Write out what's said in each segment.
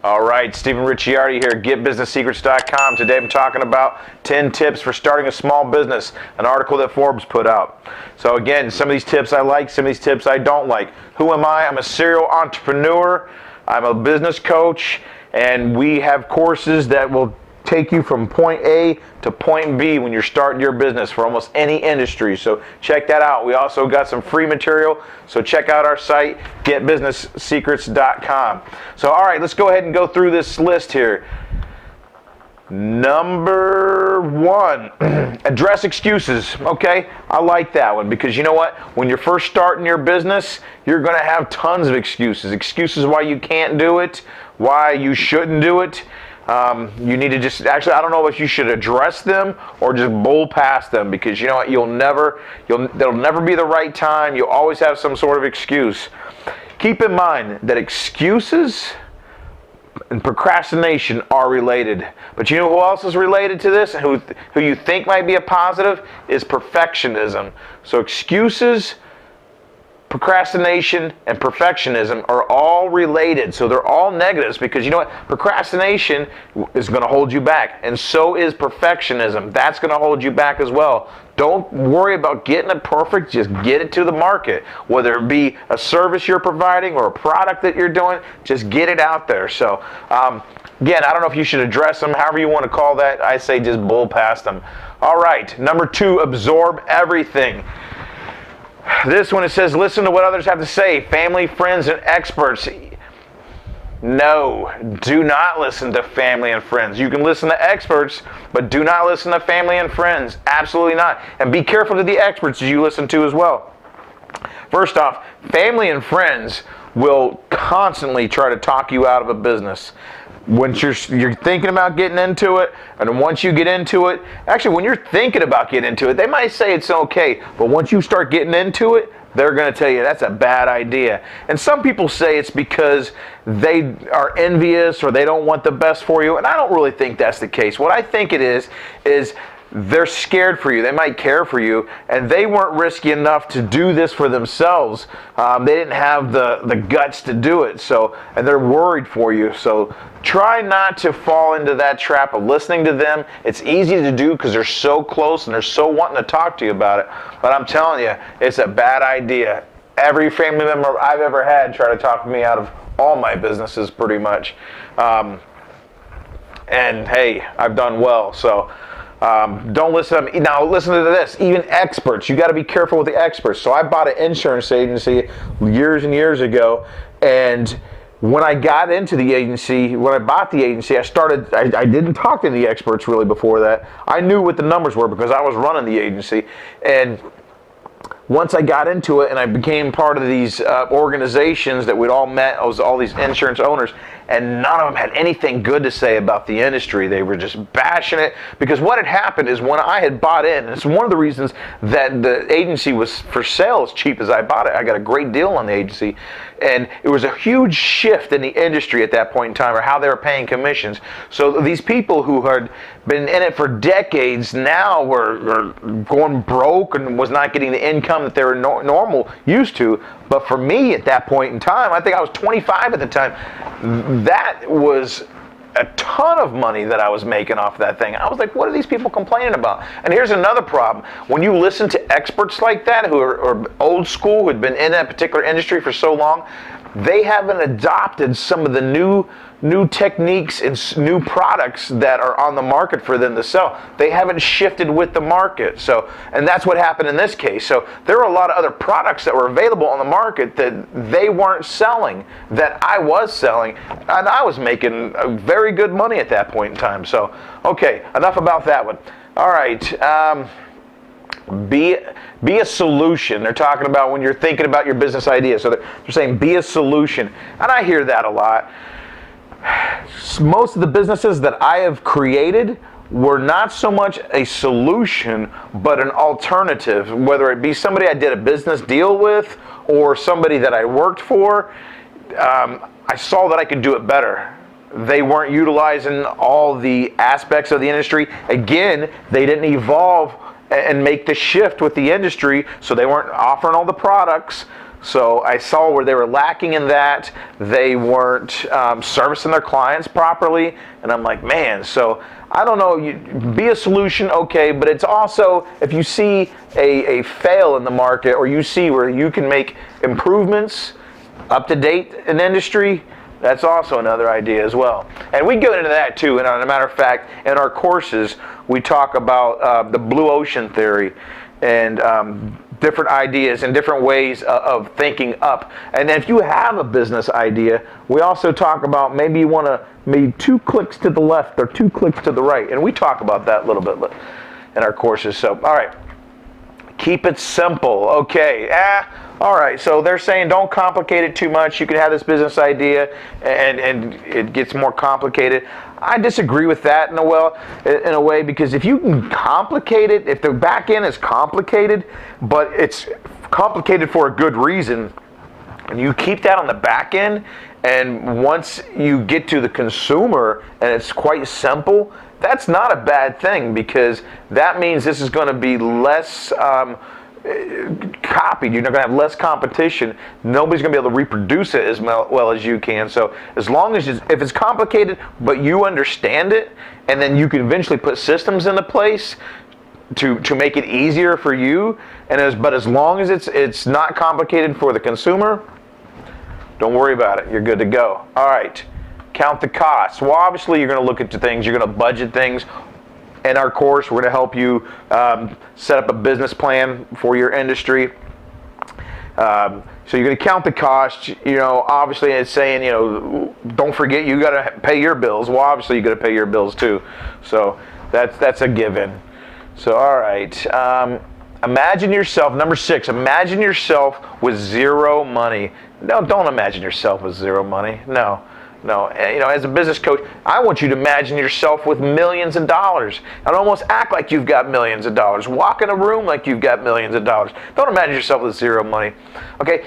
All right, Stephen Ricciardi here, GetBusinessSecrets.com. Today I'm talking about 10 tips for starting a small business, an article that Forbes put out. So again, some of these tips I like, some of these tips I don't like. Who am I? I'm a serial entrepreneur. I'm a business coach, and we have courses that will take you from point A to point B when you're starting your business for almost any industry. So check that out. We also got some free material, so check out our site, getbusinesssecrets.com. So all right, let's go ahead and go through this list here. Number one, address excuses. Okay, I like that one because you know what? When you're first starting your business, you're going to have tons of excuses. Excuses why you can't do it, why you shouldn't do it. You need to just, actually, I don't know if you should address them or just bowl past them, because you know what, that'll never be the right time. You'll always have some sort of excuse. Keep in mind that excuses and procrastination are related. But you know who else is related to this, and who you think might be a positive, is perfectionism. So excuses, procrastination, and perfectionism are all related. So they're all negatives, because you know what? Procrastination is going to hold you back, and so is perfectionism. That's going to hold you back as well. Don't worry about getting it perfect. Just get it to the market. Whether it be a service you're providing or a product that you're doing, just get it out there. So again, I don't know if you should address them, however you want to call that. I say just bull past them. All right, number two, absorb everything. This one, it says, listen to what others have to say, family, friends, and experts. No, do not listen to family and friends. You can listen to experts, but do not listen to family and friends. Absolutely not. And be careful to the experts you listen to as well. First off, family and friends will constantly try to talk you out of a business. Once you're thinking about getting into it, and once you get into it, actually when you're thinking about getting into it, they might say it's okay, but once you start getting into it, they're going to tell you that's a bad idea. And some people say it's because they are envious or they don't want the best for you, and I don't really think that's the case. What I think it is they're scared for you. They might care for you, and they weren't risky enough to do this for themselves. They didn't have the guts to do it, and they're worried for you. So try not to fall into that trap of listening to them. It's easy to do because they're so close and they're so wanting to talk to you about it. But I'm telling you, it's a bad idea. Every family member I've ever had try to talk me out of all my businesses pretty much. And hey, I've done well. So don't listen to them. Now listen to this. Even experts, you got to be careful with the experts. So I bought an insurance agency years and years ago, and when I got into the agency, when I bought the agency, I didn't talk to any experts really before that. I knew what the numbers were because I was running the agency. And once I got into it and I became part of these organizations that we'd all met, all these insurance owners, and none of them had anything good to say about the industry. They were just bashing it, because what had happened is when I had bought in, and it's one of the reasons that the agency was for sale as cheap as I bought it. I got a great deal on the agency, and it was a huge shift in the industry at that point in time, or how they were paying commissions. So these people who had been in it for decades now were going broke and was not getting the income that they were used to. But for me at that point in time, I think I was 25 at the time, that was a ton of money that I was making off that thing. I was like, what are these people complaining about? And here's another problem. When you listen to experts like that who are old school, who had been in that particular industry for so long, they haven't adopted some of the new techniques and new products that are on the market for them to sell. They haven't shifted with the market. So, and that's what happened in this case. So there were a lot of other products that were available on the market that they weren't selling, that I was selling, and I was making very good money at that point in time. So, okay, enough about that one. All right. Be a solution. They're talking about when you're thinking about your business idea. So they're saying be a solution. And I hear that a lot. Most of the businesses that I have created were not so much a solution, but an alternative, whether it be somebody I did a business deal with or somebody that I worked for. I saw that I could do it better. They weren't utilizing all the aspects of the industry. Again, they didn't evolve and make the shift with the industry, so they weren't offering all the products. So I saw where they were lacking in that. They weren't servicing their clients properly. And I'm like, man, so I don't know, be a solution, okay, but it's also, if you see a fail in the market, or you see where you can make improvements up to date in industry, that's also another idea as well. And we go into that too. And as a matter of fact, in our courses, we talk about the blue ocean theory and different ideas and different ways of thinking up. And then if you have a business idea, we also talk about maybe you want to maybe 2 clicks to the left or 2 clicks to the right. And we talk about that a little bit in our courses. So, all right, keep it simple. Okay. All right, so they're saying don't complicate it too much. You can have this business idea and it gets more complicated. I disagree with that in a way, because if you can complicate it, if the back end is complicated, but it's complicated for a good reason, and you keep that on the back end, and once you get to the consumer and it's quite simple, that's not a bad thing, because that means this is going to be less copied. You're not going to have less competition. Nobody's going to be able to reproduce it as well as you can. So as long as if it's complicated, but you understand it, and then you can eventually put systems into place to make it easier for you, but as long as it's not complicated for the consumer, don't worry about it. You're good to go. All right. Count the costs. Well, obviously you're going to look at the things. You're going to budget things. In our course, we're going to help you set up a business plan for your industry. So you're going to count the cost. Obviously it's saying, don't forget you got to pay your bills. Well, obviously you got to pay your bills too. So that's a given. So all right. Imagine yourself, number 6, imagine yourself with zero money. No, don't imagine yourself with zero money. No. As a business coach, I want you to imagine yourself with millions of dollars and almost act like you've got millions of dollars. Walk in a room like you've got millions of dollars. Don't imagine yourself with zero money. Okay?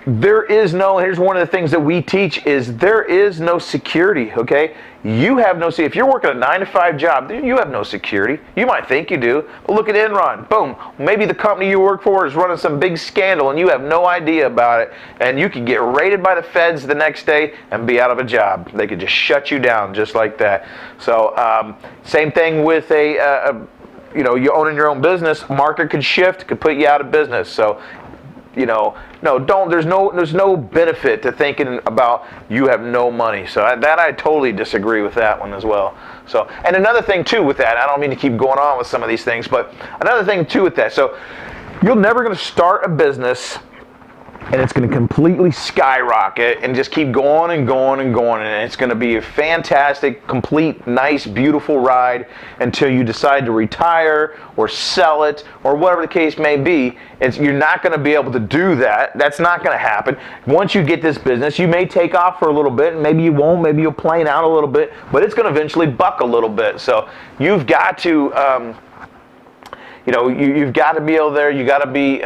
Here's one of the things that we teach is there is no security, okay? You have no security. If you're working a 9-to-5 job, you have no security. You might think you do, but look at Enron. Boom. Maybe the company you work for is running some big scandal and you have no idea about it, and you could get raided by the feds the next day and be out of a job. They could just shut you down just like that. So same thing with you owning your own business. Market could shift, could put you out of business. So there's no benefit to thinking about you have no money. So I totally disagree with that one as well. So, and another thing too with that, I don't mean to keep going on with some of these things, but another thing too with that, so you're never going to start a business and it's going to completely skyrocket and just keep going and going and going, and it's going to be a fantastic, complete, nice, beautiful ride until you decide to retire or sell it or whatever the case may be. You're not going to be able to do that. That's not going to happen. Once you get this business, you may take off for a little bit, and maybe you won't, maybe you'll plane out a little bit, but it's going to eventually buck a little bit. So you've got to you've got to be able there. You got to be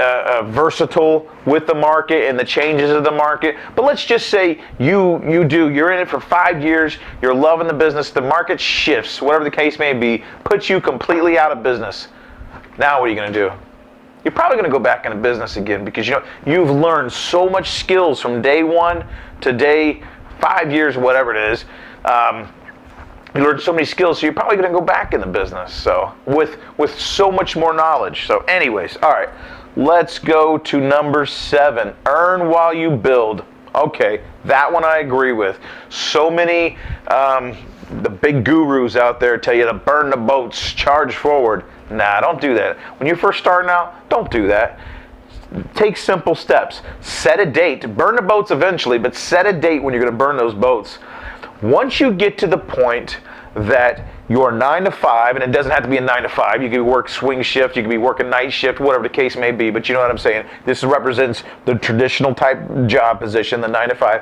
versatile with the market and the changes of the market. But let's just say you're in it for 5 years. You're loving the business. The market shifts, whatever the case may be, puts you completely out of business. Now what are you going to do? You're probably going to go back into business again because you've learned so much skills from day 1 to day 5 years, whatever it is. You learned so many skills, so you're probably going to go back in the business. So with so much more knowledge. So anyways, all right, let's go to number 7. Earn while you build. Okay, that one I agree with. So many the big gurus out there tell you to burn the boats, charge forward. Nah, don't do that. When you're first starting out, don't do that. Take simple steps. Set a date. Burn the boats eventually, but set a date when you're going to burn those boats. Once you get to the point that you're 9 to 5, and it doesn't have to be a 9 to 5, you can work swing shift, you can be working night shift, whatever the case may be, but you know what I'm saying. This represents the traditional type job position, the 9 to 5.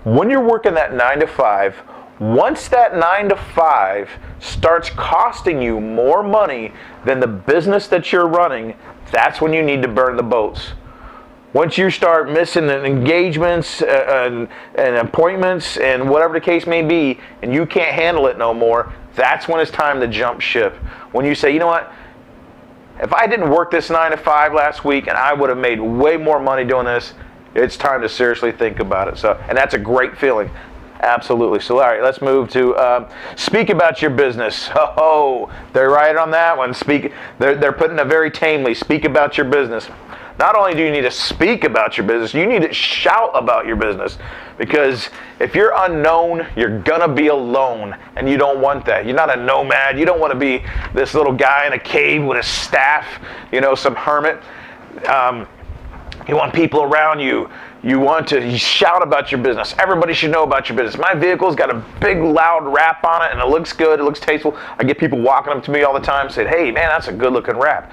When you're working that 9 to 5, once that 9 to 5 starts costing you more money than the business that you're running, that's when you need to burn the boats. Once you start missing engagements and appointments and whatever the case may be, and you can't handle it no more, that's when it's time to jump ship. When you say, you know what, if I didn't work this 9 to 5 last week and I would have made way more money doing this, it's time to seriously think about it. So, and that's a great feeling. Absolutely. So, all right, let's move to speak about your business. Oh, they're right on that one. They're putting it very tamely. Speak about your business. Not only do you need to speak about your business, you need to shout about your business. Because if you're unknown, you're going to be alone. And you don't want that. You're not a nomad. You don't want to be this little guy in a cave with a staff, some hermit. You want people around you. You want to shout about your business. Everybody should know about your business. My vehicle's got a big, loud wrap on it, and it looks good. It looks tasteful. I get people walking up to me all the time saying, hey, man, that's a good-looking wrap.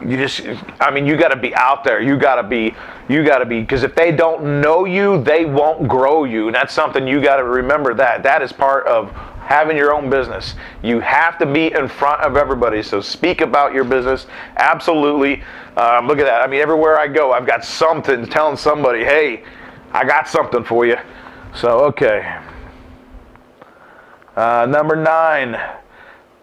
You got to be out there. You got to be, because if they don't know you, they won't grow you. And that's something you got to remember that. That is part of having your own business. You have to be in front of everybody. So speak about your business. Absolutely. Look at that. I mean, everywhere I go, I've got something telling somebody, hey, I got something for you. So, okay. Number 9.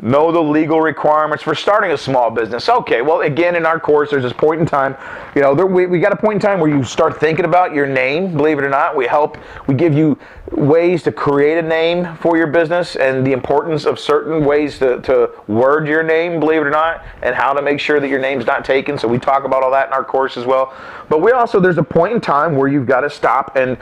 Know the legal requirements for starting a small business. Okay, well, again, in our course, there's this point in time, we got a point in time where you start thinking about your name. Believe it or not, we give you ways to create a name for your business and the importance of certain ways to word your name, believe it or not, and how to make sure that your name's not taken. So we talk about all that in our course as well. But there's a point in time where you've got to stop and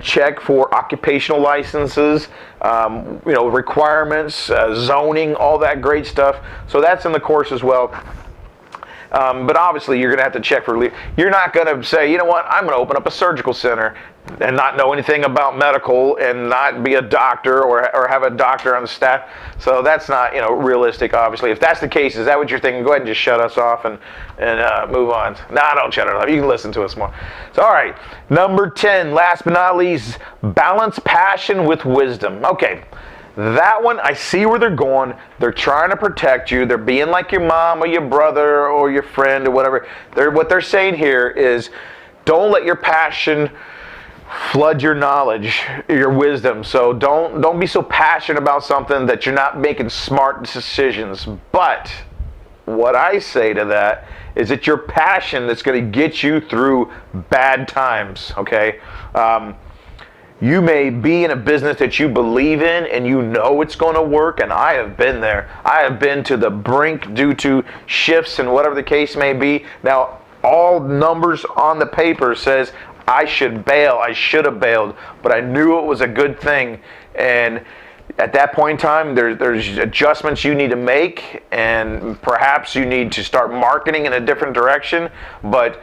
check for occupational licenses, requirements, zoning, all that great stuff. So that's in the course as well. But obviously, you're going to have to check for. You're not going to say, you know what, I'm going to open up a surgical center and not know anything about medical and not be a doctor or have a doctor on the staff. So that's not realistic. Obviously, if that's the case, is that what you're thinking? Go ahead and just shut us off and move on. No, don't shut it off. You can listen to us more. So all right, number 10. Last but not least, balance passion with wisdom. Okay. That one, I see where they're going. They're trying to protect you. They're being like your mom or your brother or your friend or whatever. What they're saying here is, don't let your passion flood your knowledge, your wisdom. So don't be so passionate about something that you're not making smart decisions. But what I say to that is it's your passion that's going to get you through bad times, okay? You may be in a business that you believe in and you know it's going to work, and I have been there. I have been to the brink due to shifts and whatever the case may be. Now, all numbers on the paper says I should bail. I should have bailed, but I knew it was a good thing. And at that point in time, there's adjustments you need to make, and perhaps you need to start marketing in a different direction. But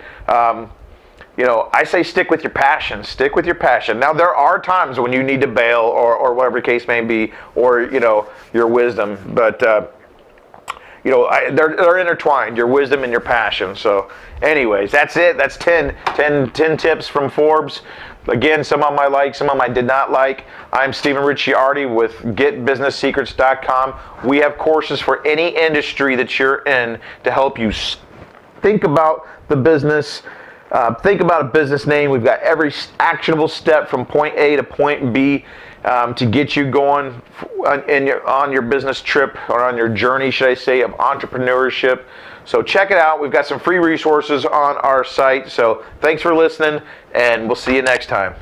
I say stick with your passion. Stick with your passion. Now, there are times when you need to bail or whatever the case may be, or, your wisdom. But, they're intertwined, your wisdom and your passion. So, anyways, that's it. That's 10 tips from Forbes. Again, some of them I like, some of them I did not like. I'm Stephen Ricciardi with GetBusinessSecrets.com. We have courses for any industry that you're in to help you think about the business. Think about a business name. We've got every actionable step from point A to point B to get you going on your business trip, or on your journey, should I say, of entrepreneurship. So check it out. We've got some free resources on our site. So thanks for listening, and we'll see you next time.